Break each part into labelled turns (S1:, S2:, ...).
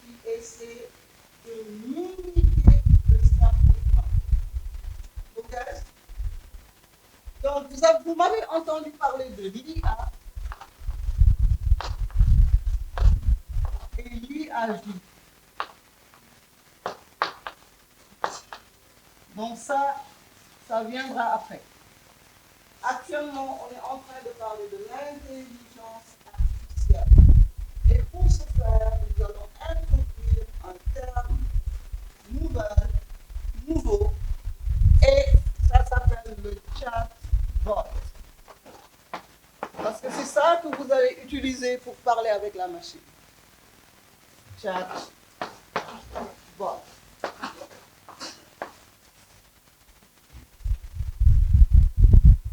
S1: qui essaie de mimiquer le cerveau humain. Ok? Donc, vous m'avez entendu parler de l'IA et l'IAJ. Donc ça viendra après. Actuellement, on est en train de parler de l'intelligence artificielle. Et pour ce faire, nous allons introduire un terme nouveau, et ça s'appelle le chatbot. Parce que c'est ça que vous allez utiliser pour parler avec la machine. Chatbot.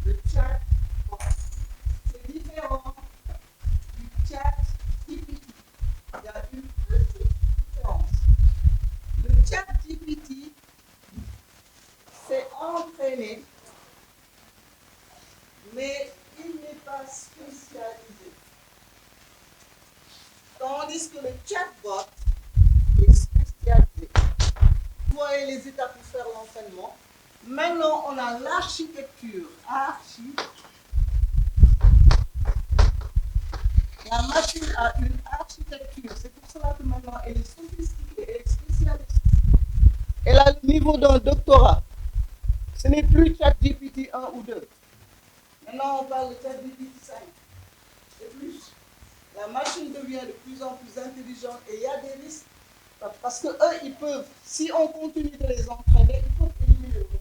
S1: Le chatbot, c'est différent du chat GPT. Il y a une petite différence. Le chat GPT s'est entraîné, mais il n'est pas spécialisé. Tandis que le chatbot est spécialisé. Vous voyez les étapes pour faire l'entraînement. Maintenant, on a l'architecture. La machine a une architecture. C'est pour cela que maintenant, elle est sophistiquée, elle est spécialiste. Elle a le niveau d'un doctorat. Ce n'est plus ChatGPT 1 ou 2. Maintenant, on parle de ChatGPT 5 et plus. La machine devient de plus en plus intelligente et il y a des risques. Parce que eux, ils peuvent, si on continue de les entraîner, ils peuvent éliminer le monde.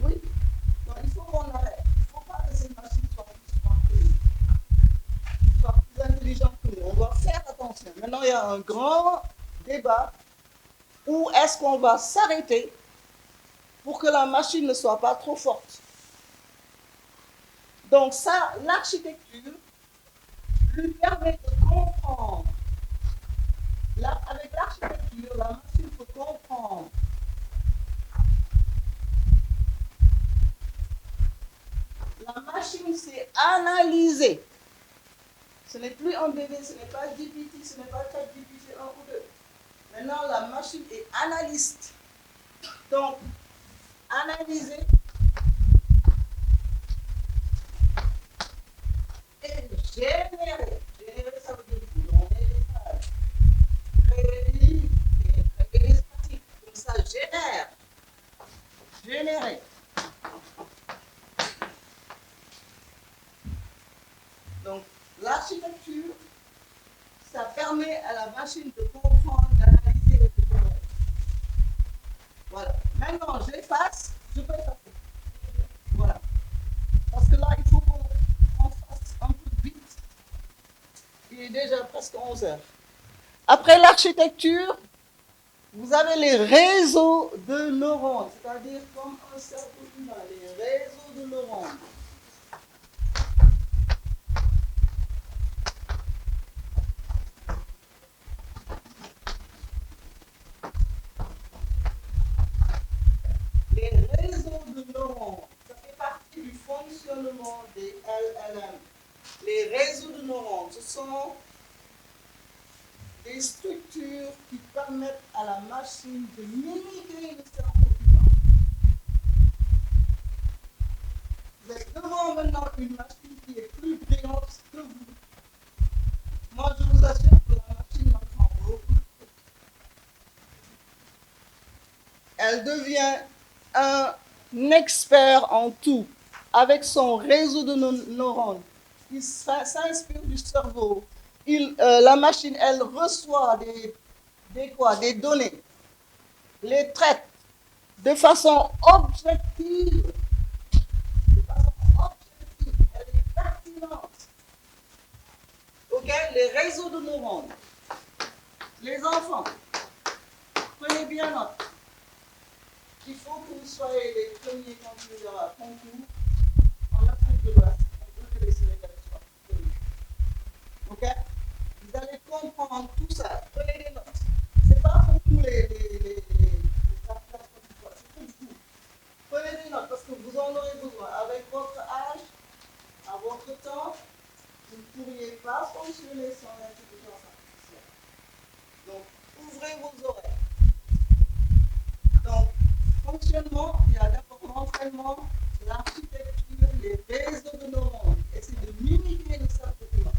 S1: Oui. Donc il faut qu'on arrête. Il ne faut pas que ces machines soient plus intelligentes que nous. On doit faire attention. Maintenant, il y a un grand débat. Où est-ce qu'on va s'arrêter pour que la machine ne soit pas trop forte? Donc ça, l'architecture lui permet de comprendre. Avec l'architecture, la machine peut comprendre. La machine sait analyser. Ce n'est plus un bébé, ce n'est pas GPT, ce n'est pas ChatGPT 1 ou 2. Maintenant, la machine est analyste. Donc, analyser et générer. Générer, ça veut dire donner des pages, créer des livres, créer des articles. Comme ça, génère. Générer. Donc, l'architecture, ça permet à la machine de comprendre, d'analyser et de générer. Voilà. Maintenant, j'efface, je peux effacer. Voilà. Parce que là, il faut qu'on fasse un peu vite. Il est déjà presque 11 heures. Après l'architecture, vous avez les réseaux de neurones, c'est-à-dire comme un cerveau humain, les réseaux de neurones. Les réseaux de neurones, ça fait partie du fonctionnement des LLM. Les réseaux de neurones, ce sont des structures qui permettent à la machine de mimiter le cerveau humain. Vous êtes devant maintenant une machine qui est plus brillante que vous. Moi, je vous assure que la machine m'apprend beaucoup. Elle devient un expert en tout, avec son réseau de neurones. Il s'inspire du cerveau. La machine, elle reçoit des données, les traite de façon objective. Elle est pertinente. Ok? Les réseaux de neurones. Les enfants, prenez bien note. Il faut que vous soyez les premiers candidats à concours en Afrique de l'Ouest. On veut que les Sénégalais soient premiers. Ok? Vous allez comprendre tout ça. Prenez des notes. C'est pas pour tous les c'est pour vous. Prenez des notes parce que vous en aurez besoin. Avec votre âge, à votre temps, vous ne pourriez pas fonctionner sans l'intelligence artificielle. vos oreilles. Donc, fonctionnement, il y a d'abord l'entraînement, l'architecture, les réseaux de neurones. Essayer de mimiquer le cerveau humain.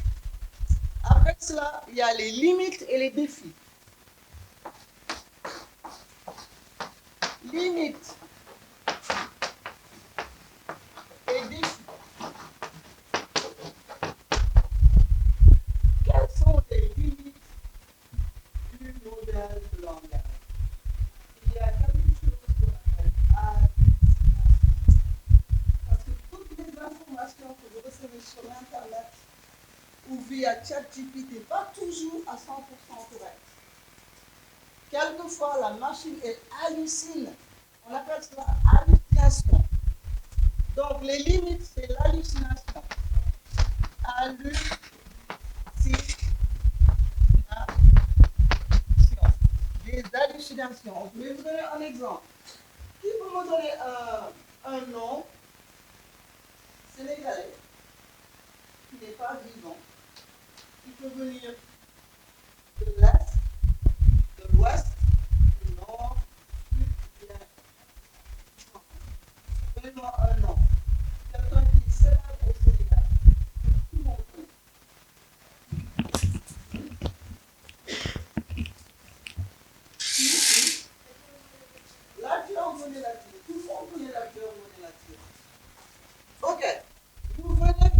S1: Après cela, il y a les limites et les défis. Limites et défis. Quelles sont les limites du modèle de langage? Il y a quelque chose qu'on appelle hallucination. Parce que toutes les informations que vous recevez sur Internet ou via ChatGPT, pas toujours à 100% correct. Quelquefois, la machine hallucine. On appelle cela hallucination. Donc, les limites, c'est l'hallucination. Hallucination. Des hallucinations. Je vais vous donner un exemple. Qui peut me donner un nom sénégalais qui n'est pas vivant, qui peut venir de l'Est, de l'Ouest, du Nord, du Sud, donnez-moi un nom. Quelqu'un qui est célèbre au Sénégal. Tout le monde connaît. L'acteur Moné Latyr. Tout le monde connaît l'acteur Moné Latyr. Ok. Vous venez,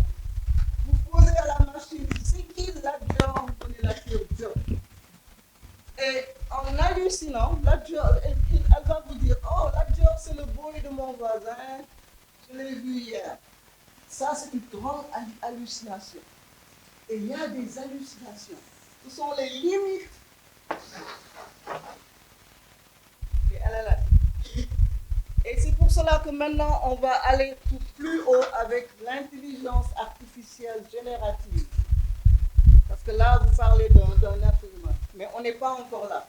S1: vous posez à la machine, c'est qui l'acteur Moné Latyr? Et en hallucinant, l'acteur, elle va vous dire, oh, l'acteur, c'est le boy de mon voisin, je l'ai vu hier. Ça, c'est une grande hallucination. Et il y a des hallucinations. Ce sont les limites. Et elle est là. Et c'est pour cela que maintenant, on va aller plus haut avec l'intelligence artificielle générative. Parce que là, vous parlez d'un être humain. Mais on n'est pas encore là.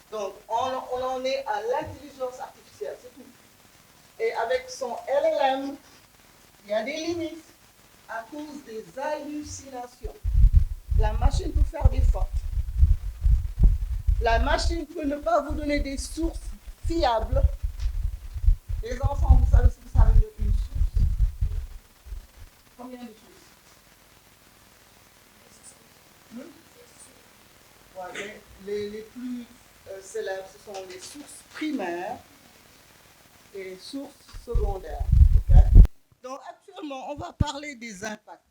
S1: Donc, on en est à l'intelligence artificielle, c'est tout. Et avec son LLM, il y a des limites à cause des hallucinations. La machine peut faire des fautes. La machine peut ne pas vous donner des sources fiables. Les enfants, vous savez ce que ça veut dire une source? Combien de sources? Ouais, les plus célèbres, ce sont les sources primaires et les sources secondaires. Okay? Donc actuellement, on va parler des impacts.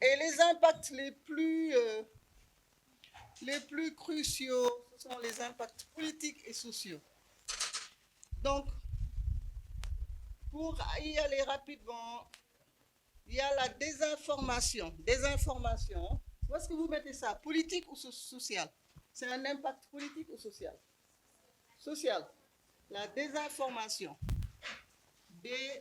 S1: Et les impacts les plus cruciaux, ce sont les impacts politiques et sociaux. Donc, pour y aller rapidement, il y a la désinformation. Désinformation, où est-ce que vous mettez ça? Politique ou social? C'est un impact politique ou social? Social. La désinformation. Désinformation.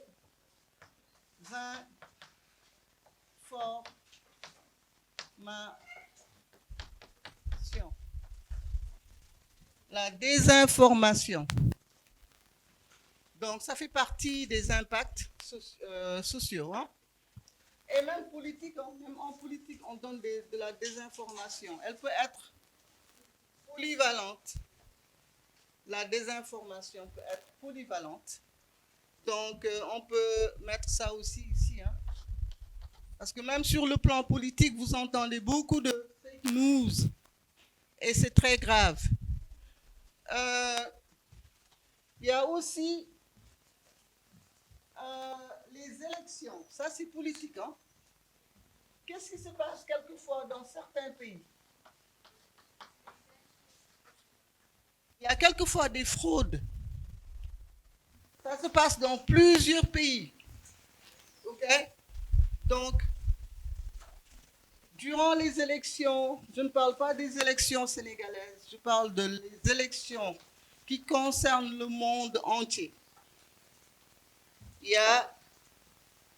S1: La désinformation. Donc, ça fait partie des impacts sociaux. Hein? Et même politique, même en politique, on donne de la désinformation. Elle peut être polyvalente. La désinformation peut être polyvalente. Donc, on peut mettre ça aussi ici. Hein? Parce que même sur le plan politique, vous entendez beaucoup de fake news. Et c'est très grave. Il y a aussi les élections. Ça, c'est politique. Hein? Qu'est-ce qui se passe quelquefois dans certains pays? Il y a quelquefois des fraudes. Ça se passe dans plusieurs pays. OK? Donc, durant les élections, je ne parle pas des élections sénégalaises, je parle des élections qui concernent le monde entier. Il y a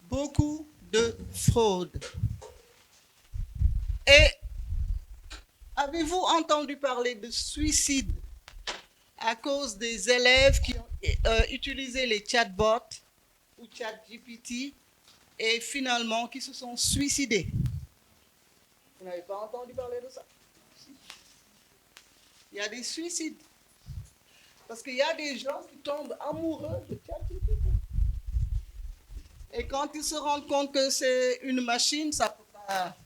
S1: beaucoup de fraude. Et avez-vous entendu parler de suicide à cause des élèves qui ont utilisé les chatbots ou ChatGPT et finalement qui se sont suicidés? Vous n'avez pas entendu parler de ça? Il y a des suicides. Parce qu'il y a des gens qui tombent amoureux de ChatGPT. Et quand ils se rendent compte que c'est une machine, ça ne peut pas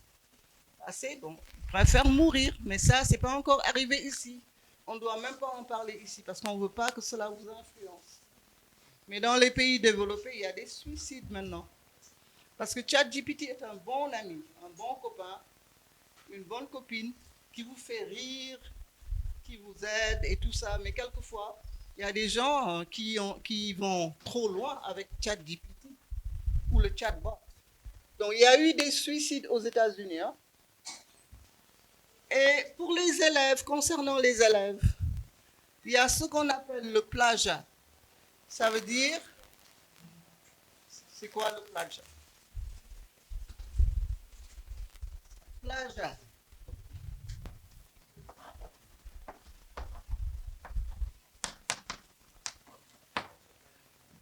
S1: passer. Donc, ils préfèrent mourir. Mais ça, ce n'est pas encore arrivé ici. On ne doit même pas en parler ici parce qu'on ne veut pas que cela vous influence. Mais dans les pays développés, il y a des suicides maintenant. Parce que ChatGPT est un bon ami, un bon copain, une bonne copine qui vous fait rire, qui vous aide et tout ça. Mais quelquefois, il y a des gens qui vont trop loin avec ChatGPT ou le chatbot. Donc, il y a eu des suicides aux États-Unis. Hein. Et pour les élèves, concernant les élèves, il y a ce qu'on appelle le plagiat. Ça veut dire, c'est quoi le plagiat? Plagiat.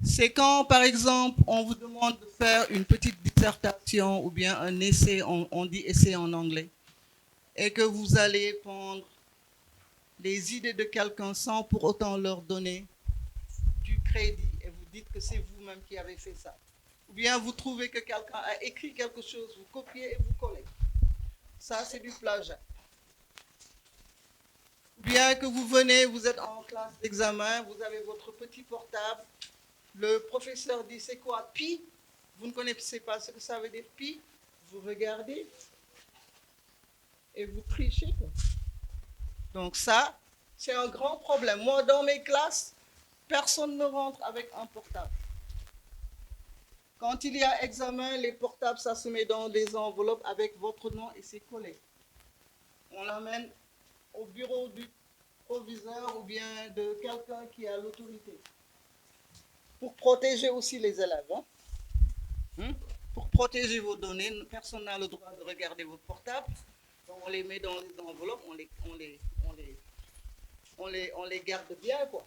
S1: C'est quand, par exemple, on vous demande de faire une petite dissertation ou bien un essai, on dit essai en anglais, et que vous allez prendre les idées de quelqu'un sans pour autant leur donner du crédit et vous dites que c'est vous-même qui avez fait ça. Ou bien vous trouvez que quelqu'un a écrit quelque chose, vous copiez et vous collez. Ça, c'est du plagiat. Ou bien que vous venez, vous êtes en classe d'examen, vous avez votre petit portable, le professeur dit c'est quoi pi, vous ne connaissez pas ce que ça veut dire pi, vous regardez et vous trichez. Quoi. Donc ça, c'est un grand problème. Moi, dans mes classes, personne ne rentre avec un portable. Quand il y a examen, les portables, ça se met dans des enveloppes avec votre nom et c'est collé. On l'amène au bureau du proviseur ou bien de quelqu'un qui a l'autorité. Pour protéger aussi les élèves. Hein? Pour protéger vos données, personne n'a le droit de regarder votre portable. Donc on les met dans les enveloppes, on les garde bien. Quoi.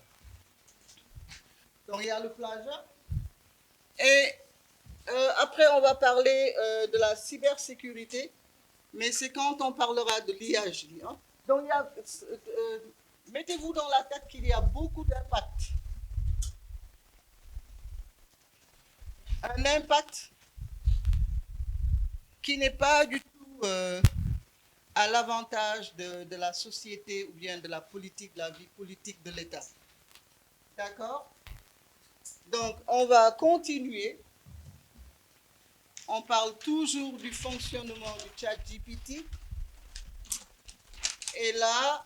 S1: Donc il y a le plagiat. Et après, on va parler de la cybersécurité, mais c'est quand on parlera de l'IAJ. Hein. Donc, mettez-vous dans la tête qu'il y a beaucoup d'impacts. Un impact qui n'est pas du tout à l'avantage de la société ou bien de la politique, de la vie politique de l'État. D'accord? Donc, on va continuer. On parle toujours du fonctionnement du chat GPT. Et là,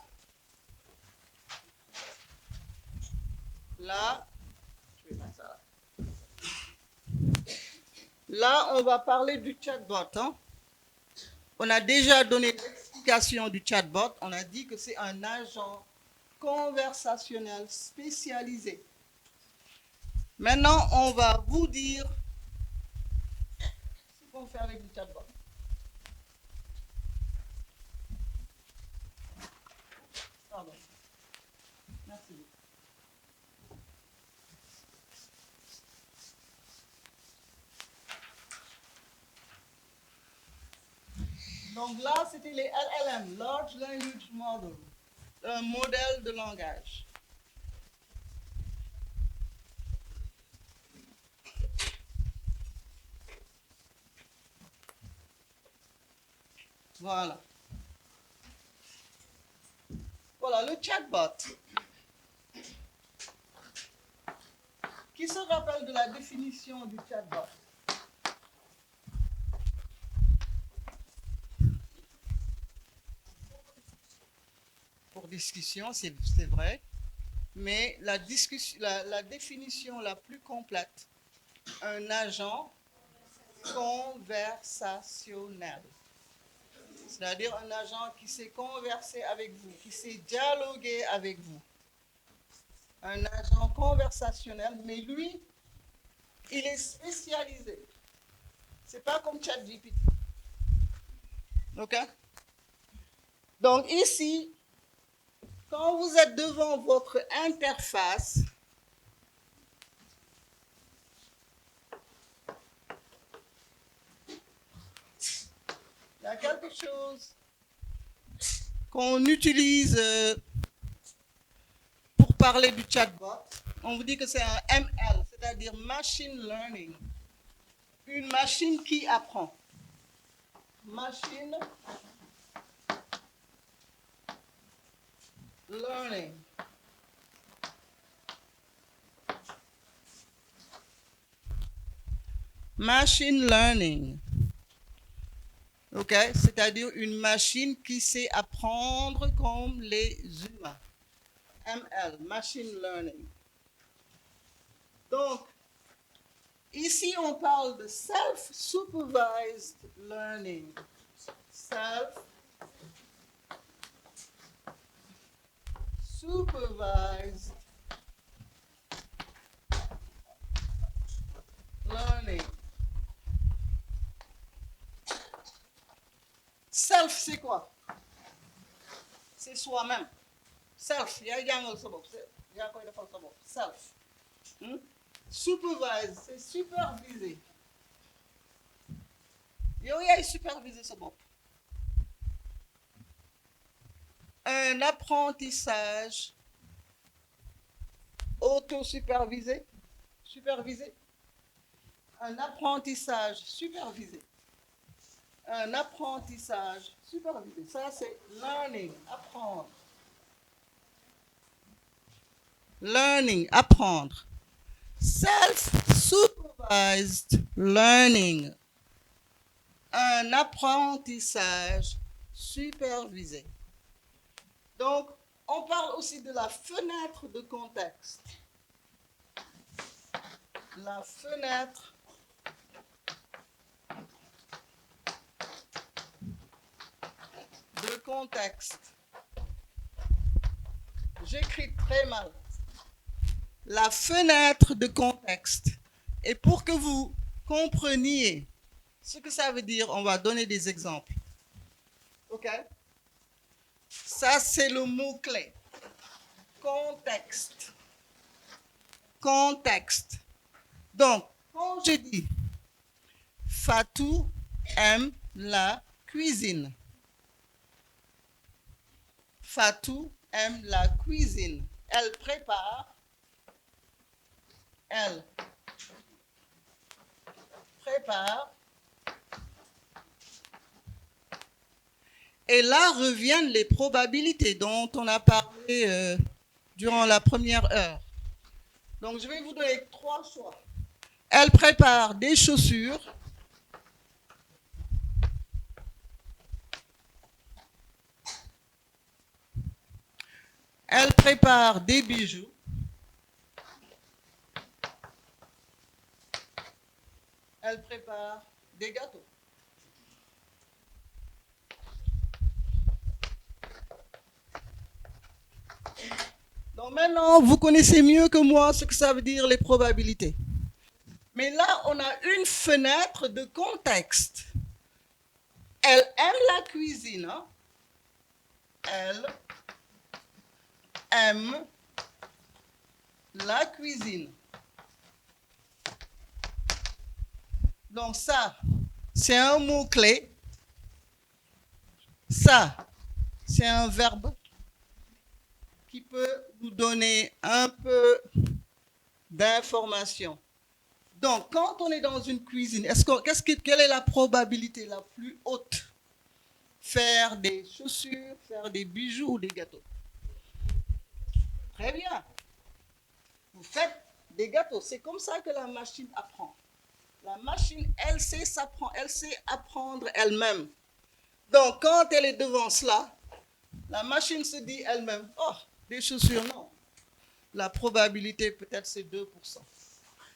S1: je vais mettre ça là, on va parler du chatbot. Hein. On a déjà donné l'explication du chatbot. On a dit que c'est un agent conversationnel spécialisé. Maintenant, on va vous dire ce qu'on fait avec le chatbot. Pardon. Merci. Donc là, c'était les LLM, Large Language Model, un modèle de langage. Voilà. Voilà, le chatbot. Qui se rappelle de la définition du chatbot? Pour discussion, c'est vrai. Mais la définition la plus complète, un agent conversationnel. C'est-à-dire un agent qui sait converser avec vous, qui sait dialoguer avec vous. Un agent conversationnel, mais lui, il est spécialisé. C'est pas comme ChatGPT. OK? Donc ici, quand vous êtes devant votre interface, il y a quelque chose qu'on utilise parlez du chatbot, on vous dit que c'est un ML, c'est-à-dire Machine Learning. Une machine qui apprend. Machine Learning. Machine Learning. OK? C'est-à-dire une machine qui sait apprendre comme les humains. ML, Machine Learning. Donc, ici, on parle de Self-Supervised Learning. Self-Supervised Learning. Self, c'est quoi? C'est soi-même. Self, il y a quoi de self. Supervise, c'est superviser. Yow yaay superviser sa bopp. Un apprentissage auto-supervisé. Supervisé. Un apprentissage supervisé. Un apprentissage supervisé. Ça, c'est learning, apprendre. Learning, apprendre. Self-supervised learning. Un apprentissage supervisé. Donc, on parle aussi de la fenêtre de contexte. La fenêtre de contexte. J'écris très mal. La fenêtre de contexte. Et pour que vous compreniez ce que ça veut dire, on va donner des exemples. OK? Ça, c'est le mot-clé. Contexte. Contexte. Donc, quand je dis Fatou aime la cuisine. Fatou aime la cuisine. Elle prépare. Elle prépare. Et là reviennent les probabilités dont on a parlé durant la première heure. Donc, je vais vous donner 3 choix. Elle prépare des chaussures. Elle prépare des bijoux. Elle prépare des gâteaux. Donc maintenant, vous connaissez mieux que moi ce que ça veut dire les probabilités. Mais là, on a une fenêtre de contexte. Elle aime la cuisine. Hein? Elle aime la cuisine. Donc ça, c'est un mot-clé. Ça, c'est un verbe qui peut nous donner un peu d'informations. Donc, quand on est dans une cuisine, quelle est la probabilité la plus haute? Faire des chaussures, faire des bijoux ou des gâteaux? Très bien. Vous faites des gâteaux. C'est comme ça que la machine apprend. La machine, elle sait s'apprendre, elle sait apprendre elle-même. Donc, quand elle est devant cela, la machine se dit elle-même, oh, des chaussures, non. La probabilité, peut-être, c'est 2%.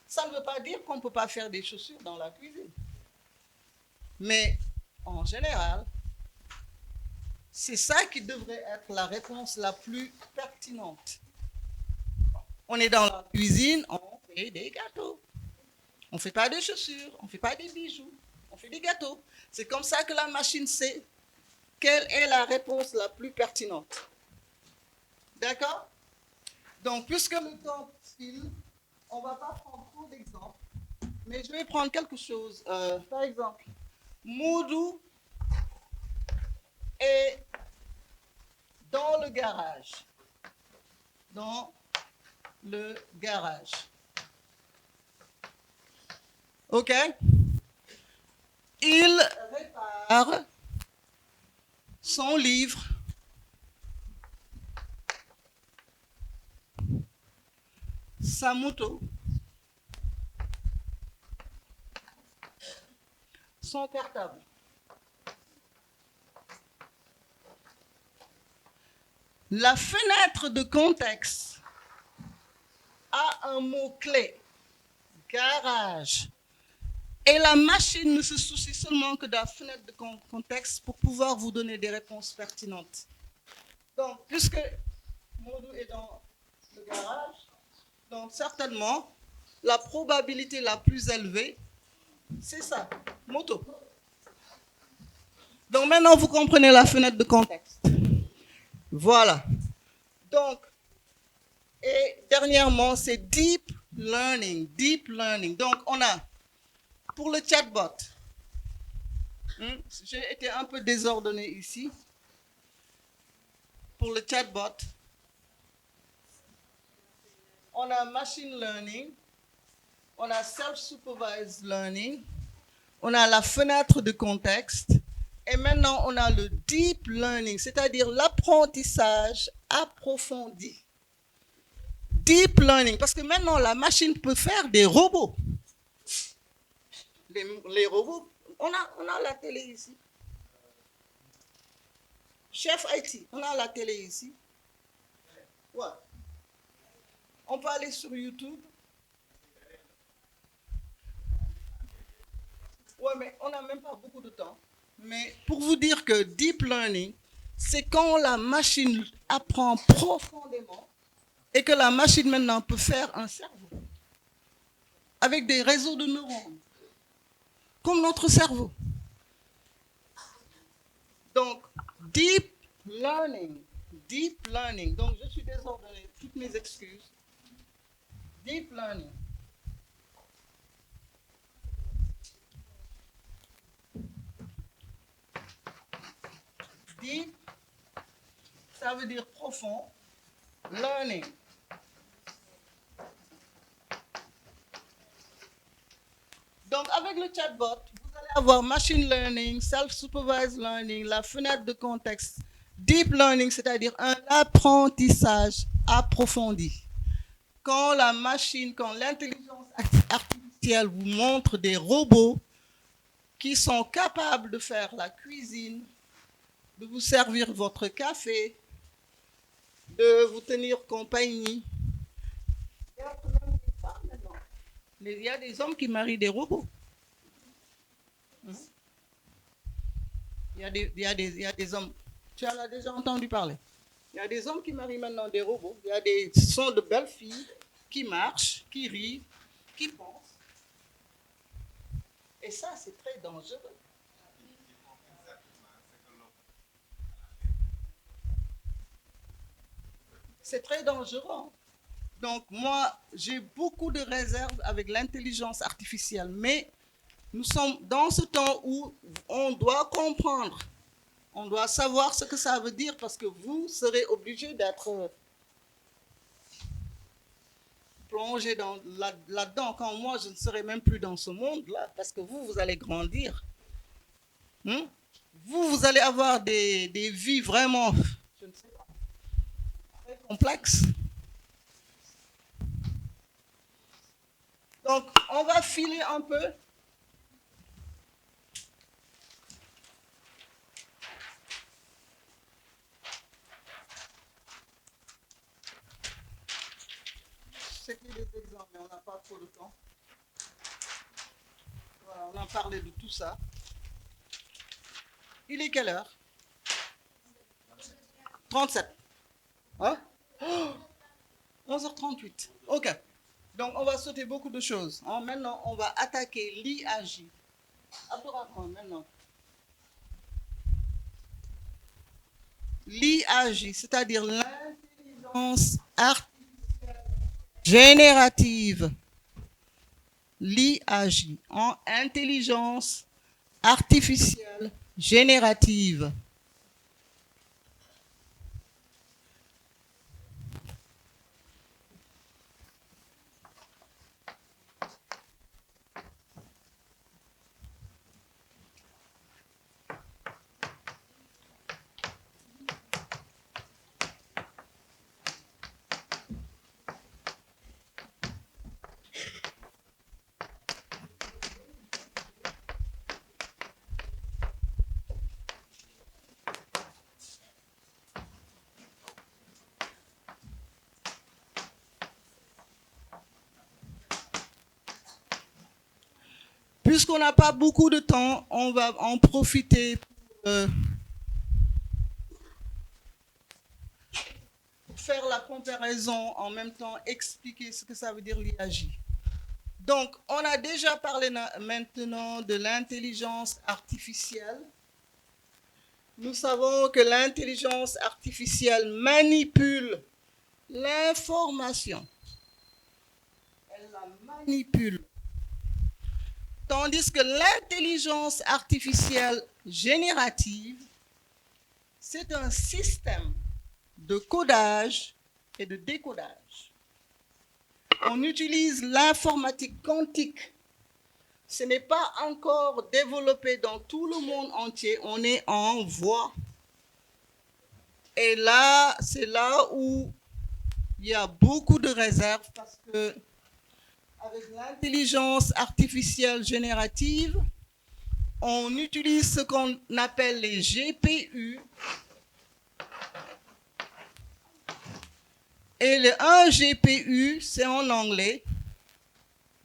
S1: Ça ne veut pas dire qu'on ne peut pas faire des chaussures dans la cuisine. Mais, en général, c'est ça qui devrait être la réponse la plus pertinente. On est dans la cuisine, on fait des gâteaux. On ne fait pas des chaussures, on ne fait pas des bijoux, on fait des gâteaux. C'est comme ça que la machine sait quelle est la réponse la plus pertinente. D'accord? Donc, puisque le temps file, on ne va pas prendre trop d'exemples, mais je vais prendre quelque chose. Par exemple, Moudou est dans le garage. Dans le garage. OK? Il répare son livre, sa moto, son cartable. La fenêtre de contexte a un mot-clé, garage. Et la machine ne se soucie seulement que de la fenêtre de contexte pour pouvoir vous donner des réponses pertinentes. Donc, puisque Modou est dans le garage, donc certainement, la probabilité la plus élevée, c'est ça, moto. Donc maintenant, vous comprenez la fenêtre de contexte. Voilà. Donc, et dernièrement, c'est deep learning. Deep learning. Donc, on a, pour le chatbot, j'ai été un peu désordonné ici. Pour le chatbot, on a machine learning, on a self-supervised learning, on a la fenêtre de contexte, et maintenant on a le deep learning, c'est-à-dire l'apprentissage approfondi. Deep learning, parce que maintenant la machine peut faire des robots. Les robots, on a la télé ici. Chef IT, on a la télé ici. Ouais. On peut aller sur YouTube. Ouais, mais on n'a même pas beaucoup de temps. Mais pour vous dire que deep learning, c'est quand la machine apprend profondément et que la machine maintenant peut faire un cerveau avec des réseaux de neurones, comme notre cerveau. Donc, deep learning. Deep learning. Donc, je suis désordonné. Toutes mes excuses. Deep learning. Deep, ça veut dire profond. Learning. Donc, avec le chatbot, vous allez avoir machine learning, self-supervised learning, la fenêtre de contexte, deep learning, c'est-à-dire un apprentissage approfondi. Quand la machine, quand l'intelligence artificielle vous montre des robots qui sont capables de faire la cuisine, de vous servir votre café, de vous tenir compagnie. Il y a des hommes qui marient des robots. Il y a des hommes, tu en as déjà entendu parler. Il y a des hommes qui marient maintenant des robots. Ce sont de belles filles qui marchent, qui rient, qui pensent. Et ça, c'est très dangereux. C'est très dangereux. Donc moi, j'ai beaucoup de réserves avec l'intelligence artificielle, mais nous sommes dans ce temps où on doit comprendre, on doit savoir ce que ça veut dire parce que vous serez obligé d'être plongé là-dedans quand moi, je ne serai même plus dans ce monde-là parce que vous allez grandir. Vous allez avoir des vies vraiment, je ne sais pas, très complexes. Donc, on va filer un peu. C'était des exemples, mais on n'a pas trop de temps. Voilà, on a parlé de tout ça. Il est quelle heure? 37. Hein? Oh, 11h38. OK. Donc, on va sauter beaucoup de choses. Maintenant, on va attaquer l'IAJ. Abdourahmane, maintenant. L'IAJ, c'est-à-dire l'intelligence artificielle générative. L'IAJ, en intelligence artificielle générative. Puisqu'on n'a pas beaucoup de temps, on va en profiter pour faire la comparaison, en même temps expliquer ce que ça veut dire l'IAJ. Donc, on a déjà parlé maintenant de l'intelligence artificielle. Nous savons que l'intelligence artificielle manipule l'information. Elle la manipule. Tandis que l'intelligence artificielle générative, c'est un système de codage et de décodage. On utilise l'informatique quantique. Ce n'est pas encore développé dans tout le monde entier. On est en voie. Et là, c'est là où il y a beaucoup de réserves parce que avec l'intelligence artificielle générative, on utilise ce qu'on appelle les GPU. Et le 1 GPU, c'est en anglais,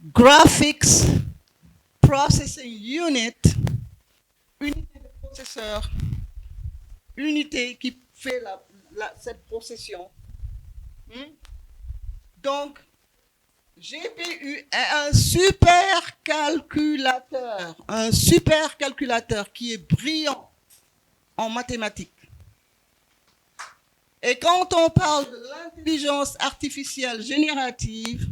S1: Graphics Processing Unit, unité de processeur, unité qui fait cette procession. Donc, GPU est un supercalculateur qui est brillant en mathématiques. Et quand on parle de l'intelligence artificielle générative,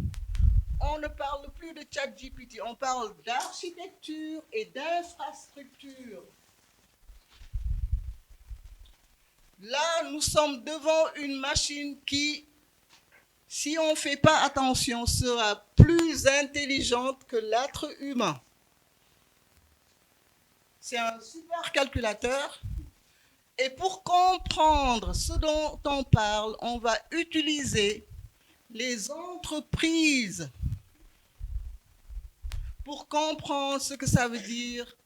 S1: on ne parle plus de ChatGPT, on parle d'architecture et d'infrastructure. Là, nous sommes devant une machine qui, si on ne fait pas attention, sera plus intelligente que l'être humain. C'est un supercalculateur. Et pour comprendre ce dont on parle, on va utiliser les entreprises pour comprendre ce que ça veut dire.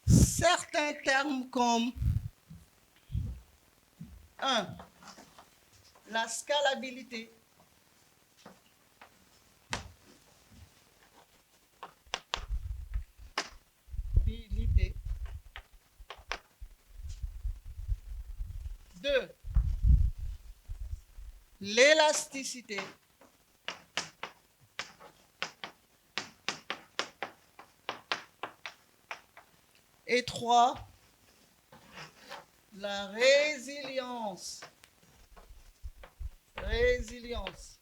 S1: Certains termes comme 1. La scalabilité. Scalabilité. 2. L'élasticité. Et 3. La résilience. Résilience.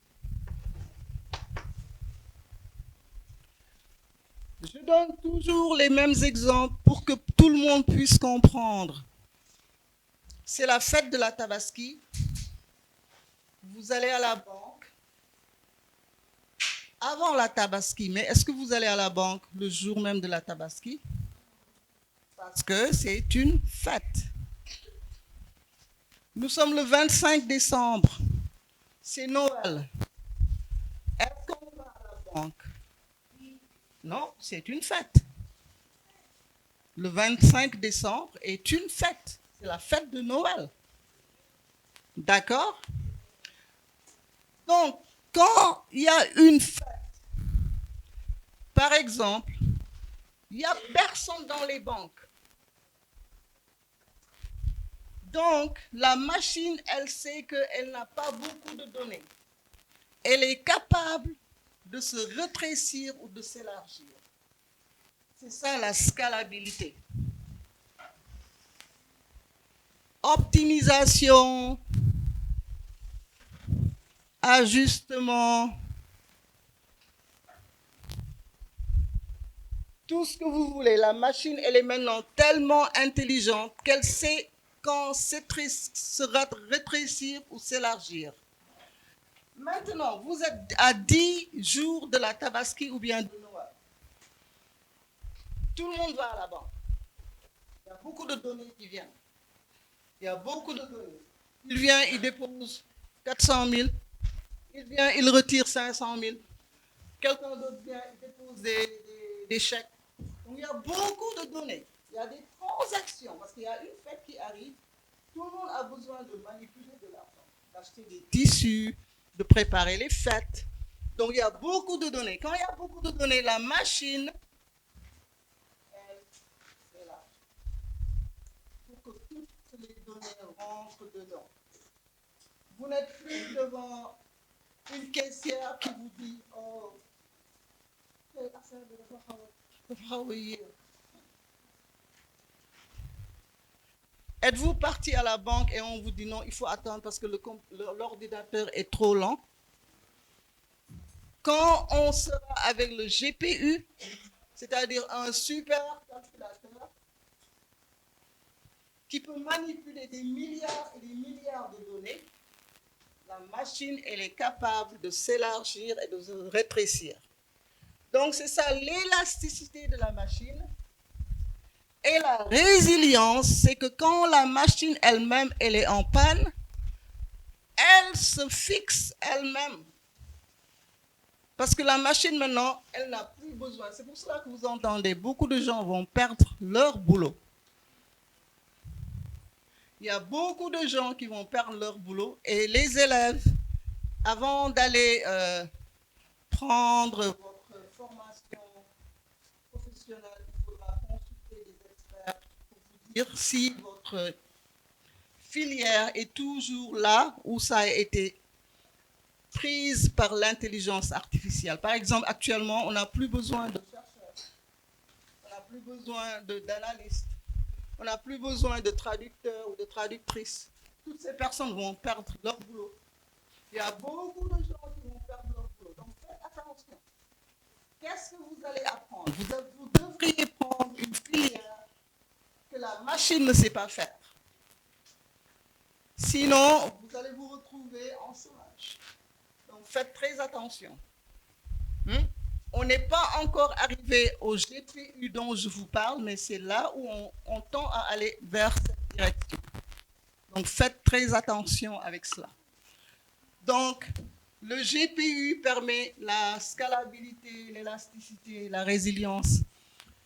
S1: Je donne toujours les mêmes exemples pour que tout le monde puisse comprendre. C'est la fête de la Tabaski. Vous allez à la banque. Avant la Tabaski, mais est-ce que vous allez à la banque le jour même de la Tabaski? Parce que c'est une fête. Nous sommes le 25 décembre. C'est Noël. Est-ce qu'on va à la banque? Non, c'est une fête. Le 25 décembre est une fête. C'est la fête de Noël. D'accord? Donc, quand il y a une fête, par exemple, il n'y a personne dans les banques. Donc, la machine, elle sait qu'elle n'a pas beaucoup de données. Elle est capable de se rétrécir ou de s'élargir. C'est ça la scalabilité. Optimisation, ajustement, tout ce que vous voulez. La machine, elle est maintenant tellement intelligente qu'elle sait quand se rétrécir ou s'élargir. Maintenant, vous êtes à 10 jours de la Tabaski ou bien de Noël. Tout le monde va à la banque. Il y a beaucoup de données qui viennent. Il y a beaucoup de données. Il vient, il dépose 400 000. Il vient, il retire 500 000. Quelqu'un d'autre vient, il dépose des chèques. Donc il y a beaucoup de données. Il y a des transactions parce qu'il y a une fête qui arrive. Tout le monde a besoin de manipuler de l'argent, d'acheter des tissus, de préparer les fêtes. Donc il y a beaucoup de données. Quand il y a beaucoup de données, la machine données rentrent dedans. Vous n'êtes plus devant une caissière qui vous dit oh, êtes-vous parti à la banque et on vous dit non, il faut attendre parce que l'ordinateur est trop lent. Quand on sera avec le GPU, c'est-à-dire un super calculateur qui peut manipuler des milliards et des milliards de données, la machine, elle est capable de s'élargir et de se rétrécir. Donc, c'est ça l'élasticité de la machine. Et la résilience, c'est que quand la machine elle-même, elle est en panne, elle se fixe elle-même. Parce que la machine, maintenant, elle n'a plus besoin. C'est pour cela que vous entendez, beaucoup de gens vont perdre leur boulot. Il y a beaucoup de gens qui vont perdre leur boulot et les élèves, avant d'aller prendre votre formation professionnelle, il faudra consulter des experts pour vous dire si votre filière est toujours là où ça a été prise par l'intelligence artificielle. Par exemple, actuellement, on n'a plus besoin de chercheurs, on n'a plus besoin d'analystes, on n'a plus besoin de traducteurs ou de traductrices. Toutes ces personnes vont perdre leur boulot. Il y a beaucoup de gens qui vont perdre leur boulot. Donc faites attention. Qu'est-ce que vous allez apprendre? Vous devriez prendre une filière que la machine ne sait pas faire. Sinon, vous allez vous retrouver en chômage. Donc faites très attention. On n'est pas encore arrivé au GPU dont je vous parle, mais c'est là où on tend à aller vers cette direction. Donc faites très attention avec cela. Donc, le GPU permet la scalabilité, l'élasticité, la résilience.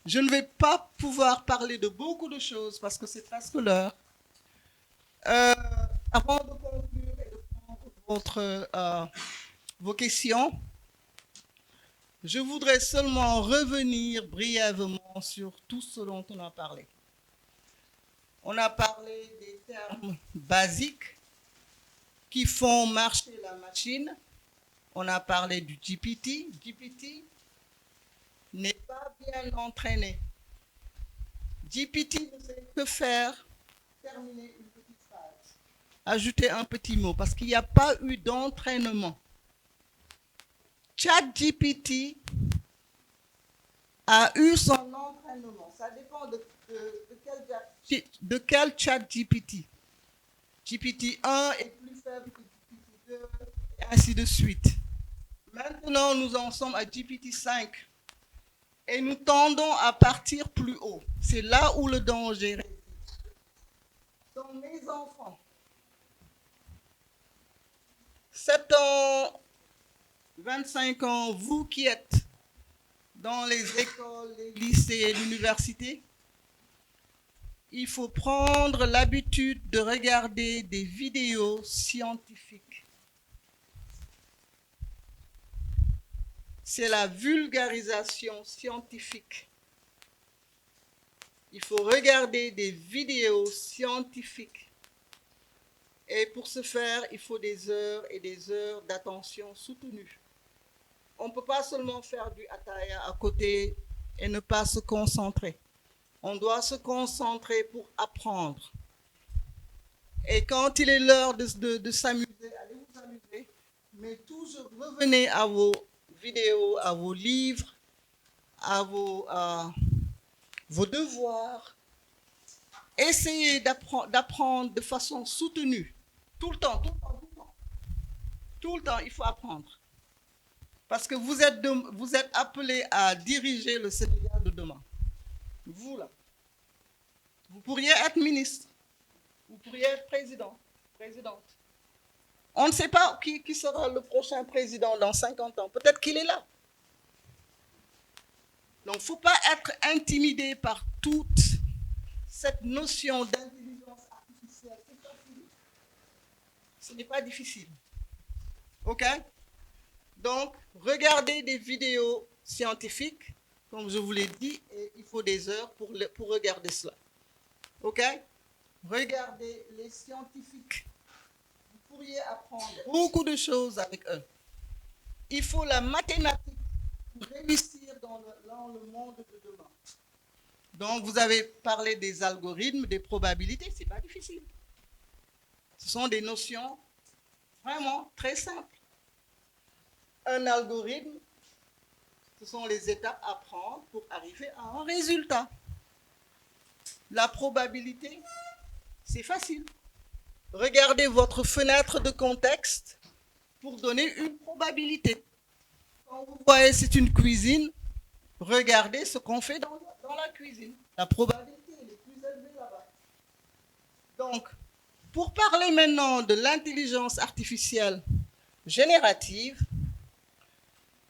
S1: Je ne vais pas pouvoir parler de beaucoup de choses parce que c'est presque l'heure. Avant de conclure et de prendre vos questions, je voudrais seulement revenir brièvement sur tout ce dont on a parlé. On a parlé des termes basiques qui font marcher la machine. On a parlé du GPT. GPT n'est pas bien entraîné. GPT ne sait que faire terminer une petite phrase, ajouter un petit mot, parce qu'il n'y a pas eu d'entraînement. ChatGPT a eu son entraînement. Ça dépend de quel ChatGPT. GPT 1 est plus faible que GPT 2, et ainsi de suite. Maintenant, nous en sommes à GPT 5 et nous tendons à partir plus haut. C'est là où le danger réside. Donc, mes enfants, 7 ans, 25 ans, vous qui êtes dans les écoles, les lycées, l'université, il faut prendre l'habitude de regarder des vidéos scientifiques. C'est la vulgarisation scientifique. Il faut regarder des vidéos scientifiques. Et pour ce faire, il faut des heures et des heures d'attention soutenue. On ne peut pas seulement faire du attaya à côté et ne pas se concentrer. On doit se concentrer pour apprendre. Et quand il est l'heure de s'amuser, allez vous amuser, mais toujours revenez à vos vidéos, à vos livres, à vos devoirs. Essayez d'apprendre de façon soutenue. Tout le temps. Tout le temps, il faut apprendre. Parce que vous êtes appelés à diriger le Sénégal de demain. Vous, là. Vous pourriez être ministre. Vous pourriez être présidente. On ne sait pas qui sera le prochain président dans 50 ans. Peut-être qu'il est là. Donc, il ne faut pas être intimidé par toute cette notion d'intelligence artificielle. C'est facile. Ce n'est pas difficile. OK? Donc, regardez des vidéos scientifiques, comme je vous l'ai dit, et il faut des heures pour regarder cela. OK? Regardez les scientifiques. Vous pourriez apprendre beaucoup de choses avec eux. Il faut la mathématique pour réussir dans le monde de demain. Donc, vous avez parlé des algorithmes, des probabilités, ce n'est pas difficile. Ce sont des notions vraiment très simples. Un algorithme, ce sont les étapes à prendre pour arriver à un résultat. La probabilité, c'est facile. Regardez votre fenêtre de contexte pour donner une probabilité. Quand vous voyez c'est une cuisine, regardez ce qu'on fait dans la cuisine. La probabilité est plus élevée là-bas. Donc, pour parler maintenant de l'intelligence artificielle générative,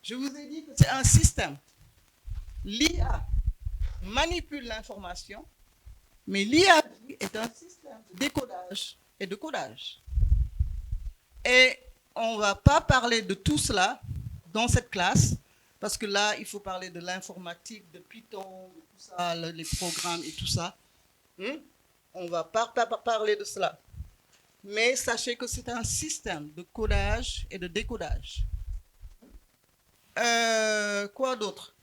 S1: je vous ai dit que c'est un système. L'IA manipule l'information, mais l'IA est un système de décodage et de codage. Et on ne va pas parler de tout cela dans cette classe, parce que là, il faut parler de l'informatique, de Python, de tout ça, les programmes et tout ça. On ne va pas parler de cela. Mais sachez que c'est un système de codage et de décodage. Quoi d'autre?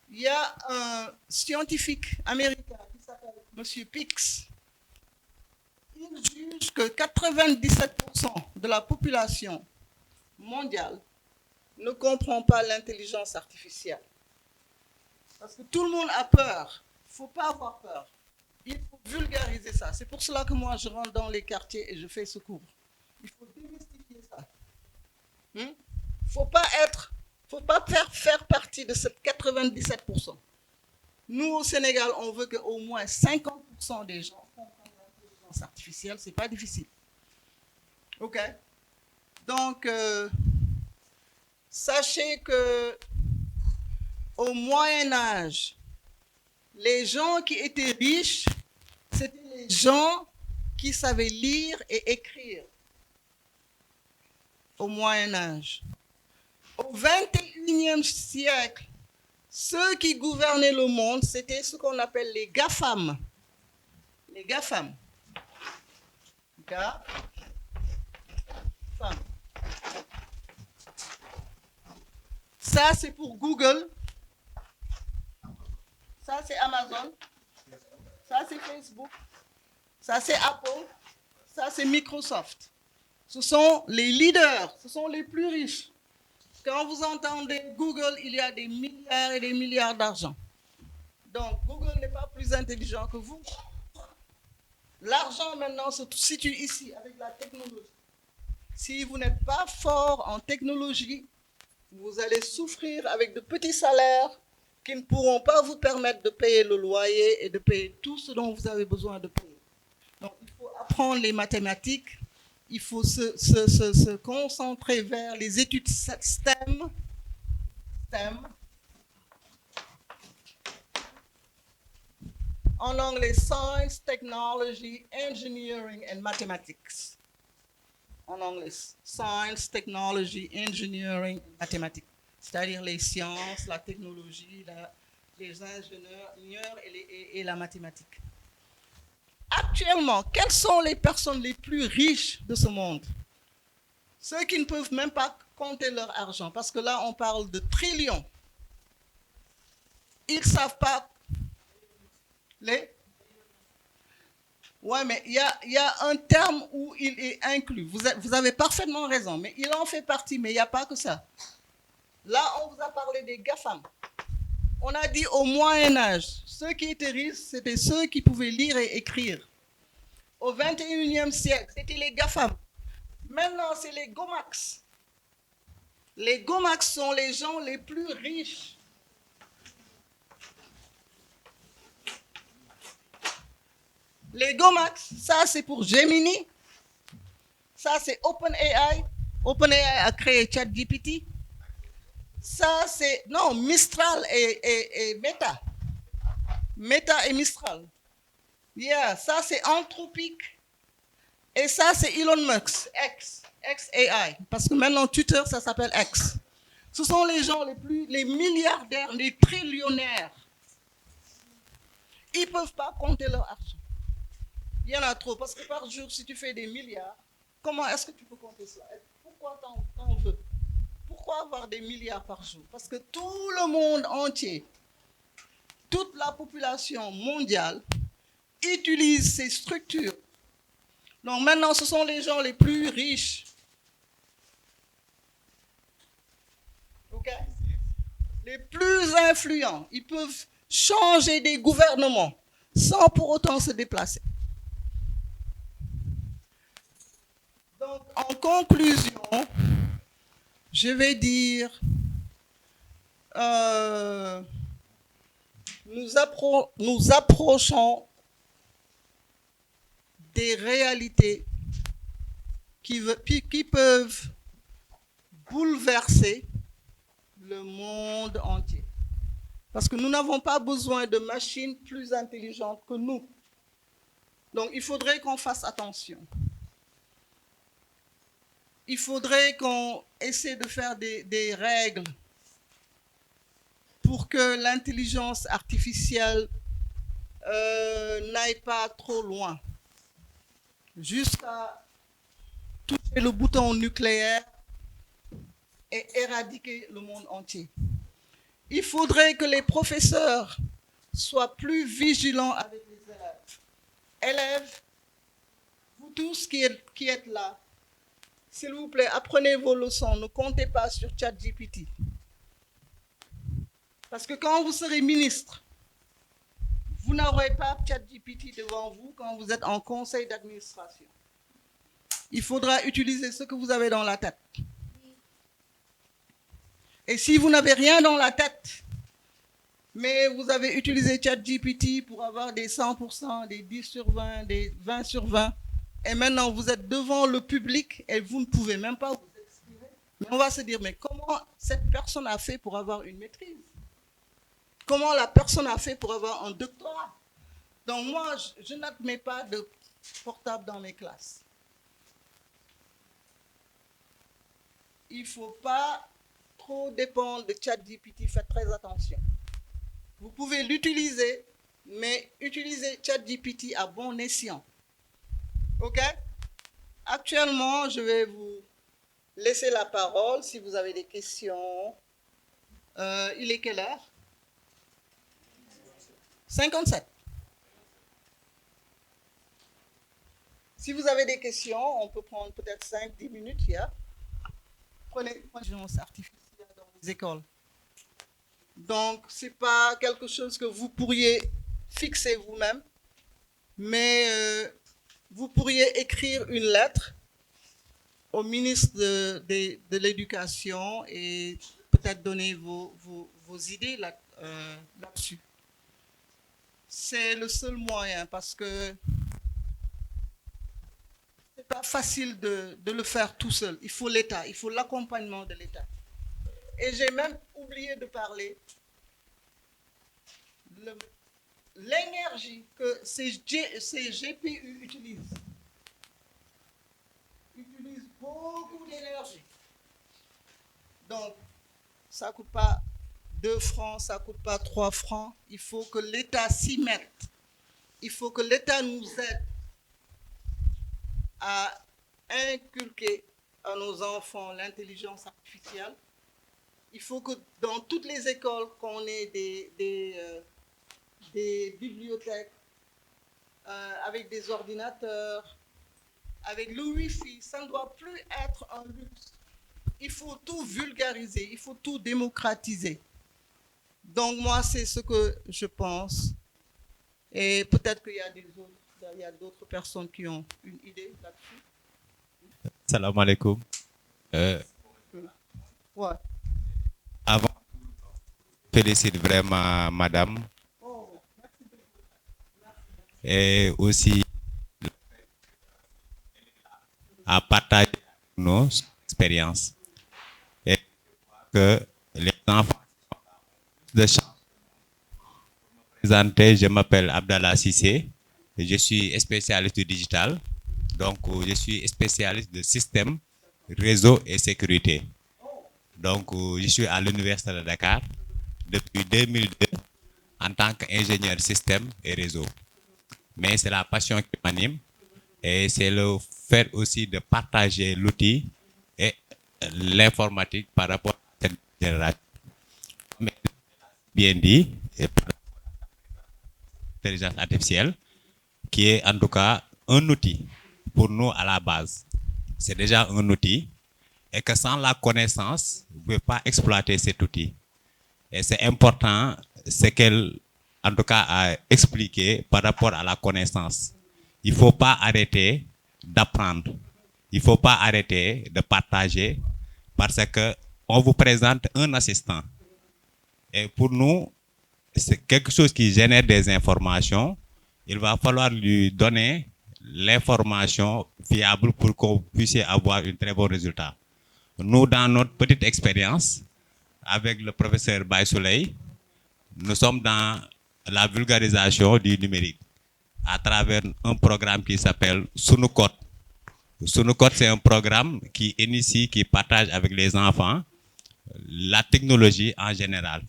S1: Il y a un scientifique américain qui s'appelle M. Pix. Il juge que 97% de la population mondiale ne comprend pas l'intelligence artificielle. Parce que tout le monde a peur. Il ne faut pas avoir peur. Il faut vulgariser ça. C'est pour cela que moi, je rentre dans les quartiers et je fais ce cours. Il faut démystifier ça. Il ne faut pas faire partie de cette 97%. Nous, au Sénégal, on veut qu'au moins 50% des gens comprennent l'intelligence artificielle. Ce n'est pas difficile. OK? Donc, sachez que au Moyen Âge, les gens qui étaient riches, c'était les gens qui savaient lire et écrire. Au Moyen Âge. Au XXIe siècle, ceux qui gouvernaient le monde, c'était ce qu'on appelle les GAFAM. Les GAFAM. GAFAM. Ça, c'est pour Google. Ça, c'est Amazon. Ça, c'est Facebook. Ça, c'est Apple. Ça, c'est Microsoft. Ce sont les leaders, ce sont les plus riches. Quand vous entendez Google, il y a des milliards et des milliards d'argent. Donc, Google n'est pas plus intelligent que vous. L'argent, maintenant, se situe ici, avec la technologie. Si vous n'êtes pas fort en technologie, vous allez souffrir avec de petits salaires qui ne pourront pas vous permettre de payer le loyer et de payer tout ce dont vous avez besoin de payer. Donc, il faut apprendre les mathématiques, il faut se concentrer vers les études STEM. En anglais, Science, Technology, Engineering and Mathematics. En anglais, Science, Technology, Engineering and Mathematics. C'est-à-dire les sciences, la technologie, les ingénieurs et la mathématique. Actuellement, quelles sont les personnes les plus riches de ce monde? Ceux qui ne peuvent même pas compter leur argent, parce que là, on parle de trillions. Ils ne savent pas Ouais, mais il y a un terme où il est inclus. Vous avez parfaitement raison, mais il en fait partie, mais il n'y a pas que ça. Là, on vous a parlé des GAFAM. On a dit au Moyen-Âge, ceux qui étaient riches, c'était ceux qui pouvaient lire et écrire. Au XXIe siècle, c'était les GAFAM. Maintenant, c'est les GOMAX. Les GOMAX sont les gens les plus riches. Les GOMAX, ça c'est pour Gemini. Ça c'est OpenAI. OpenAI a créé ChatGPT. Ça c'est... Non, Mistral et Meta. Meta et Mistral. Yeah, ça c'est Anthropic. Et ça c'est Elon Musk, XAI. Parce que maintenant Twitter, ça s'appelle X. Ce sont les gens les milliardaires, les trillionnaires. Ils ne peuvent pas compter leur argent. Il y en a trop, parce que par jour, si tu fais des milliards, comment est-ce que tu peux compter cela? Pourquoi t'en veux? Pourquoi avoir des milliards par jour? Parce que tout le monde entier, toute la population mondiale utilise ces structures. Donc maintenant, ce sont les gens les plus riches. OK? Les plus influents. Ils peuvent changer des gouvernements sans pour autant se déplacer. Donc, en conclusion, je vais dire, nous approchons des réalités qui peuvent bouleverser le monde entier. Parce que nous n'avons pas besoin de machines plus intelligentes que nous. Donc, il faudrait qu'on fasse attention. Il faudrait qu'on essaie de faire des règles pour que l'intelligence artificielle n'aille pas trop loin, jusqu'à toucher le bouton nucléaire et éradiquer le monde entier. Il faudrait que les professeurs soient plus vigilants avec les élèves. Élèves, vous tous qui êtes là, s'il vous plaît, apprenez vos leçons, ne comptez pas sur ChatGPT. Parce que quand vous serez ministre, vous n'aurez pas ChatGPT devant vous quand vous êtes en conseil d'administration. Il faudra utiliser ce que vous avez dans la tête. Et si vous n'avez rien dans la tête, mais vous avez utilisé ChatGPT pour avoir des 100%, des 10 sur 20, des 20 sur 20, et maintenant vous êtes devant le public et vous ne pouvez même pas vous exprimer, mais on va se dire, mais comment cette personne a fait pour avoir une maîtrise? Comment la personne a fait pour avoir un doctorat? Donc moi, je n'admets pas de portable dans mes classes. Il ne faut pas trop dépendre de ChatGPT, faites très attention. Vous pouvez l'utiliser, mais utilisez ChatGPT à bon escient. OK? Actuellement, je vais vous laisser la parole si vous avez des questions. Il est quelle heure? 57. Si vous avez des questions, on peut prendre peut-être 5-10 minutes hier. Prenez l'intelligence artificielle dans les écoles. Donc, ce n'est pas quelque chose que vous pourriez fixer vous-même, mais vous pourriez écrire une lettre au ministre de l'Éducation et peut-être donner vos idées là-dessus. C'est le seul moyen parce que ce n'est pas facile de le faire tout seul. Il faut l'État, il faut l'accompagnement de l'État. Et j'ai même oublié de parler de l'énergie que ces GPU utilisent. Utilisent beaucoup d'énergie. Donc, ça ne coûte pas 2 francs, ça ne coûte pas 3 francs. Il faut que l'État s'y mette. Il faut que l'État nous aide à inculquer à nos enfants l'intelligence artificielle. Il faut que dans toutes les écoles, qu'on ait des bibliothèques avec des ordinateurs, avec le Wi-Fi. Ça ne doit plus être un luxe. Il faut tout vulgariser, il faut tout démocratiser. Donc moi, c'est ce que je pense. Et peut-être qu'il y a d'autres personnes qui ont une idée là-dessus.
S2: Salam alaikum.
S1: Ouais.
S2: Avant, je félicite vraiment madame.
S1: Oh,
S2: Et aussi à partager nos expériences. Et que les enfants de chance. Présenté, je m'appelle Abdallah Sissé. Je suis spécialiste du digital. Donc, je suis spécialiste de système, réseau et sécurité. Donc, je suis à l'Université de Dakar depuis 2002 en tant qu'ingénieur système et réseau. mais c'est la passion qui m'anime et c'est le fait aussi de partager l'outil et l'informatique par rapport à cette génération. Mais bien dit, et par l'intelligence artificielle, qui est en tout cas un outil pour nous à la base. C'est déjà un outil et que sans la connaissance, vous ne pouvez pas exploiter cet outil. Et c'est important ce qu'elle, en tout cas, a expliqué par rapport à la connaissance. Il ne faut pas arrêter d'apprendre. Il ne faut pas arrêter de partager parce qu'on vous présente un assistant. Et pour nous, c'est quelque chose qui génère des informations. Il va falloir lui donner l'information fiable pour qu'on puisse avoir un très bon résultat. Nous, dans notre petite expérience, avec le professeur Baye Soleil, nous sommes dans la vulgarisation du numérique à travers un programme qui s'appelle Sunukot. Sunukot, c'est un programme qui initie, qui partage avec les enfants la technologie en général.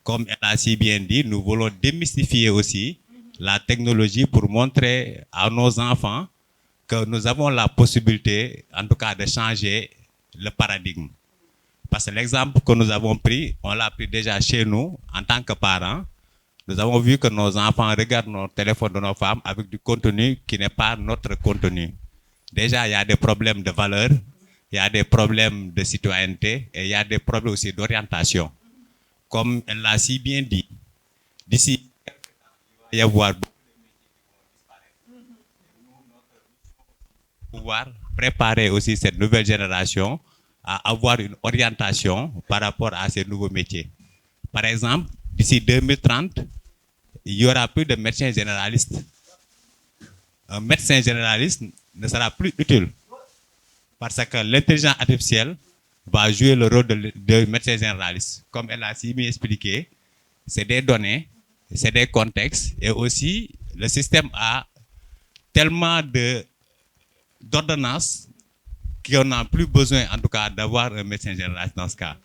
S2: Comme elle a si bien dit, nous voulons démystifier aussi la technologie pour montrer à nos enfants que nous avons la possibilité, en tout cas, de changer le paradigme. Parce que l'exemple que nous avons pris, on l'a pris déjà chez nous en tant que parents. Nous avons vu que nos enfants regardent nos téléphones de nos femmes avec du contenu qui n'est pas notre contenu. Déjà, il y a des problèmes de valeur, il y a des problèmes de citoyenneté et il y a des problèmes aussi d'orientation. Comme elle l'a si bien dit, d'ici, il va y avoir beaucoup de métiers qui vont disparaître. Pouvoir préparer aussi cette nouvelle génération à avoir une orientation par rapport à ces nouveaux métiers. Par exemple, d'ici 2030, il n'y aura plus de médecins généralistes. Un médecin généraliste ne sera plus utile parce que l'intelligence artificielle va jouer le rôle de médecin généraliste. Comme elle a si bien expliqué, c'est des données, c'est des contextes et aussi le système a tellement d'ordonnances qu'on n'a plus besoin, en tout cas, d'avoir un médecin généraliste dans ce cas.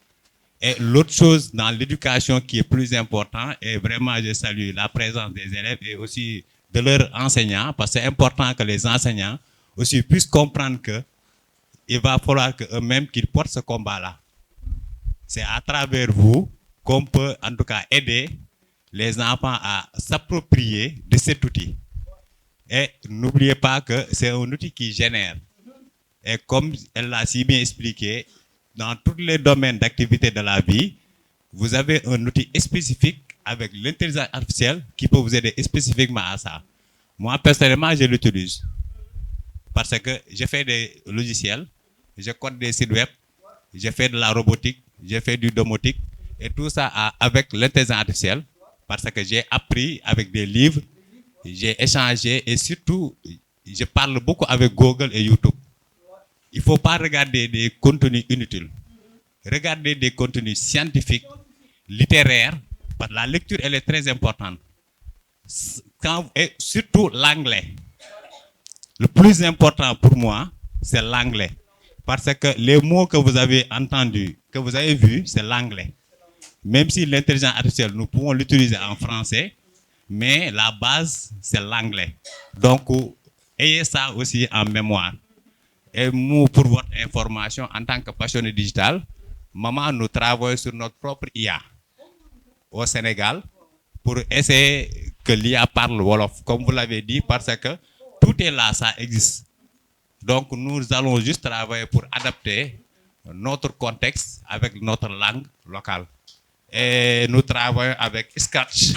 S2: Et l'autre chose dans l'éducation qui est plus important, et vraiment je salue la présence des élèves et aussi de leurs enseignants, parce que c'est important que les enseignants aussi puissent comprendre qu'il va falloir qu'eux-mêmes qu'ils portent ce combat-là. C'est à travers vous qu'on peut en tout cas aider les enfants à s'approprier de cet outil. Et n'oubliez pas que c'est un outil qui génère. Et comme elle l'a si bien expliqué, dans tous les domaines d'activité de la vie, vous avez un outil spécifique avec l'intelligence artificielle qui peut vous aider spécifiquement à ça. Moi, personnellement, je l'utilise parce que je fais des logiciels, je code des sites web, je fais de la robotique, je fais du domotique et tout ça avec l'intelligence artificielle parce que j'ai appris avec des livres, j'ai échangé et surtout, je parle beaucoup avec Google et YouTube. Il ne faut pas regarder des contenus inutiles. Regardez des contenus scientifiques, littéraires, parce que la lecture, elle est très importante. Et surtout l'anglais. Le plus important pour moi, c'est l'anglais. Parce que les mots que vous avez entendus, que vous avez vus, c'est l'anglais. Même si l'intelligence artificielle, nous pouvons l'utiliser en français, mais la base, c'est l'anglais. Donc, ayez ça aussi en mémoire. Et nous, pour votre information, en tant que passionné digital, maman, nous travaillons sur notre propre IA au Sénégal pour essayer que l'IA parle Wolof, comme vous l'avez dit, parce que tout est là, ça existe. Donc, nous allons juste travailler pour adapter notre contexte avec notre langue locale. Et nous travaillons avec Scratch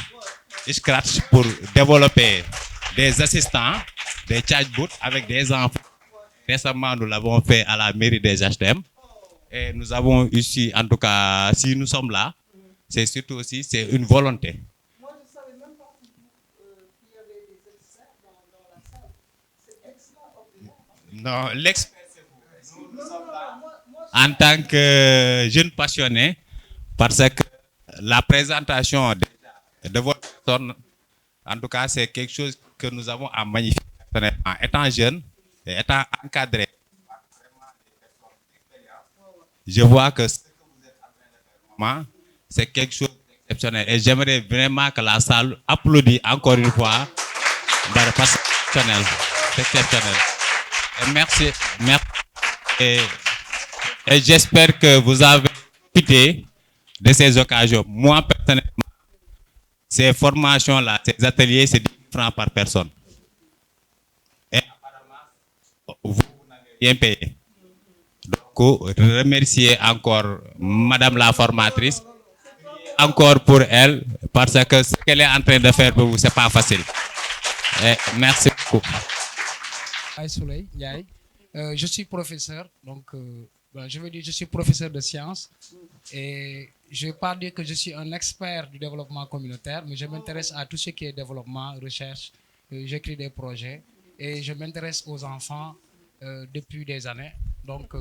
S2: pour développer des assistants, des chatbots avec des enfants. Récemment, nous l'avons fait à la mairie des HTM. Et nous avons ici, en tout cas, si nous sommes là, c'est surtout aussi, c'est une volonté.
S1: Moi, je ne savais même pas qu'il y avait des experts dans la salle. C'est extraordinaire.
S2: Non, l'expert, c'est vous. Nous sommes là en tant que jeunes passionnés, parce que la présentation de votre personne, en tout cas, c'est quelque chose que nous avons à magnifier. En étant jeune et étant encadré, je vois que ce que vous êtes en train de faire, c'est quelque chose d'exceptionnel. Et j'aimerais vraiment que la salle applaudisse encore une fois Voilà, parce que c'est exceptionnel. C'est exceptionnel. Et merci. Merci. Et, et j'espère que vous avez profité de ces occasions. Moi, personnellement, ces formations-là, ces ateliers, c'est 10 francs par personne. Et vous n'avez rien payé. Donc, remercier encore Madame la formatrice, encore pour elle, parce que ce qu'elle est en train de faire pour vous, c'est pas facile. Et merci beaucoup.
S3: Soleil Ndiaye. Je suis professeur, donc je veux dire je suis professeur de sciences et je ne vais pas dire que je suis un expert du développement communautaire, mais je m'intéresse à tout ce qui est développement, recherche, j'écris des projets et je m'intéresse aux enfants depuis des années. Donc,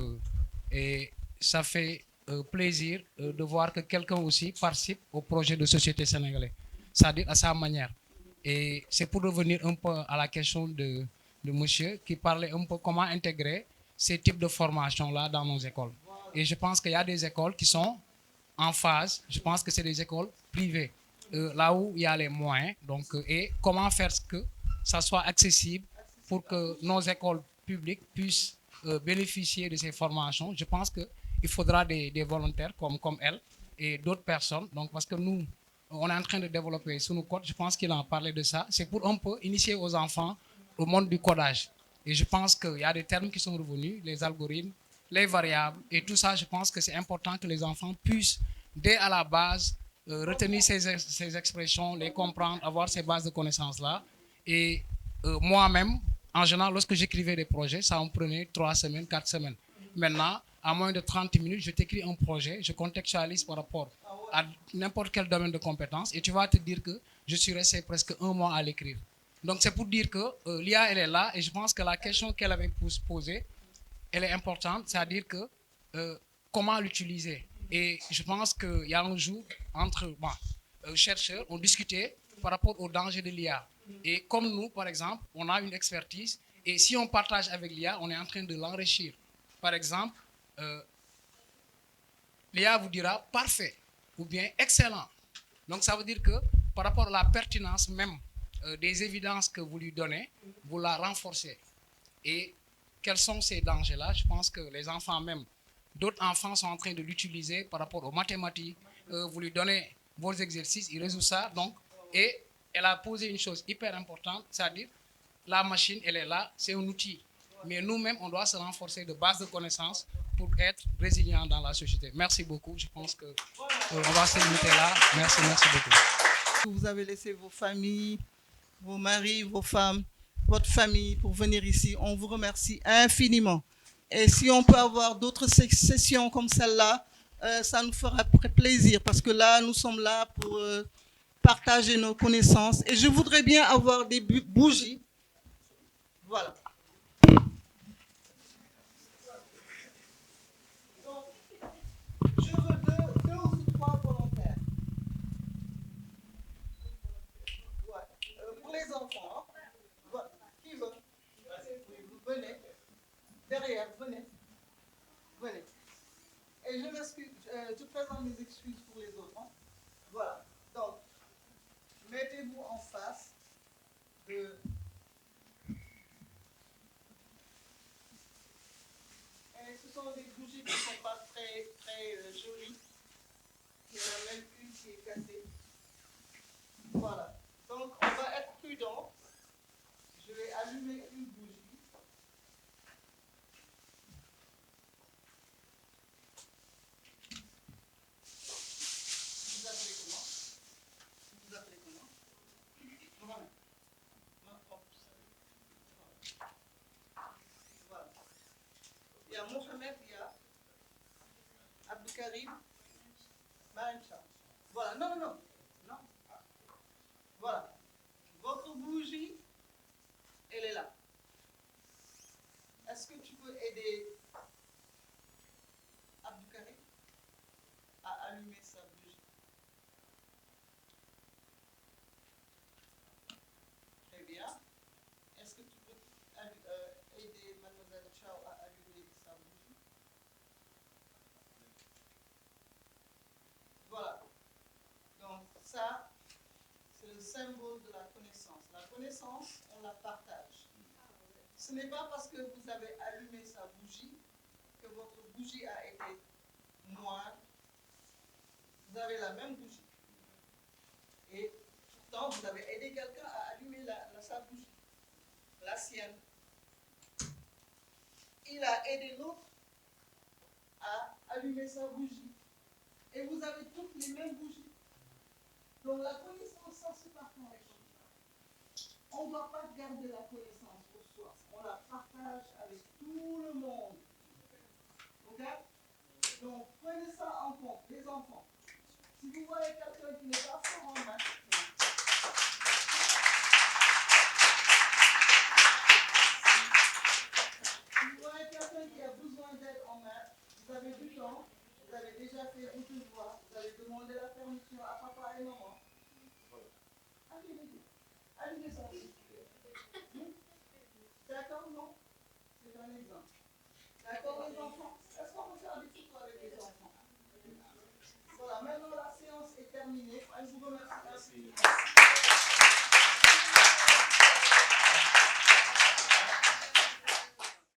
S3: et ça fait plaisir de voir que quelqu'un aussi participe au projet de société sénégalais, c'est-à-dire à sa manière. Et c'est pour revenir un peu à la question de monsieur qui parlait un peu comment intégrer ces types de formations-là dans nos écoles. Et je pense qu'il y a des écoles qui sont en phase, je pense que c'est des écoles privées, là où il y a les moyens. Donc, et comment faire que ça soit accessible pour que nos écoles publiques puissent bénéficier de ces formations. Je pense qu'il faudra des volontaires comme elle et d'autres personnes. Donc, parce que nous, on est en train de développer sous nos codes, je pense qu'il en parlait de ça. C'est pour un peu initier aux enfants au monde du codage. Et je pense qu'il y a des termes qui sont revenus, les algorithmes, les variables et tout ça. Je pense que c'est important que les enfants puissent, dès à la base, retenir ces expressions, les comprendre, avoir ces bases de connaissances-là. Et moi-même, en général, lorsque j'écrivais des projets, ça en prenait 3 semaines, 4 semaines. Maintenant, à moins de 30 minutes, je t'écris un projet, je contextualise par rapport à n'importe quel domaine de compétences et tu vas te dire que je suis resté presque 1 mois à l'écrire. Donc c'est pour dire que l'IA, elle est là et je pense que la question qu'elle avait posée, elle est importante, c'est-à-dire que comment l'utiliser. Et je pense qu'il y a un jour entre chercheurs, on discutait par rapport aux dangers de l'IA. Et comme nous, par exemple, on a une expertise et si on partage avec l'IA, on est en train de l'enrichir. Par exemple, l'IA vous dira parfait ou bien excellent. Donc ça veut dire que par rapport à la pertinence même des évidences que vous lui donnez, vous la renforcez. Et quels sont ces dangers-là? Je pense que les enfants même, d'autres enfants sont en train de l'utiliser par rapport aux mathématiques. Vous lui donnez vos exercices, il résout ça. Donc, et elle a posé une chose hyper importante, c'est-à-dire la machine, elle est là, c'est un outil. Mais nous-mêmes, on doit se renforcer de bases de connaissances pour être résilient dans la société. Merci beaucoup. Je pense qu'on va se limiter là. Merci beaucoup.
S1: Vous avez laissé vos familles, vos maris, vos femmes, votre famille pour venir ici. On vous remercie infiniment. Et si on peut avoir d'autres sessions comme celle-là, ça nous fera plaisir parce que là, nous sommes là pour partager nos connaissances. Et je voudrais bien avoir des bougies. Voilà. Donc, je veux deux ou trois volontaires. Ouais. Pour les enfants, hein. Qui veut? Venez. Derrière, venez. Venez. Et je m'excuse, je présente mes excuses pour les autres. Hein. Voilà. Donc, mettez-vous en face de... Et ce sont des bougies qui ne sont pas très, très jolies. Il y en a même une qui est cassée. Voilà. Donc, on va être prudent. Je vais allumer une bougie. Vous appelez comment? Vous appelez comment? Voilà. Il y a Mohamed, il y a Abdou Karim, Maïcha. Voilà, non, non, non. Non. Voilà. Votre bougie, elle est là. Est-ce que tu peux aider Abdou Karim à allumer sa bougie? Très bien. Est-ce que tu peux aider Mademoiselle Chao à allumer sa bougie? Voilà. Donc ça, c'est le symbole de la connaissance. La connaissance, on la partage. Ce n'est pas parce que vous avez allumé sa bougie que votre bougie a été moindre. Vous avez la même bougie. Et pourtant, vous avez aidé quelqu'un à allumer sa bougie, la sienne. Il a aidé l'autre à allumer sa bougie. Et vous avez toutes les mêmes bougies. Donc la connaissance, ça se partage. On ne doit pas garder la connaissance pour soi. On la partage avec tout le monde. Ok? Donc prenez ça en compte, les enfants. Si vous voyez quelqu'un qui n'est pas fort en maths, si vous voyez quelqu'un qui a besoin d'aide en maths, vous avez du temps, vous avez déjà fait vos devoirs, vous avez demandé la permission à papa et maman. Allumez ça. D'accord, non? C'est un exemple. D'accord, les enfants? Est-ce qu'on peut faire des photos avec les enfants? Voilà, maintenant la séance est terminée. Je vous remercie.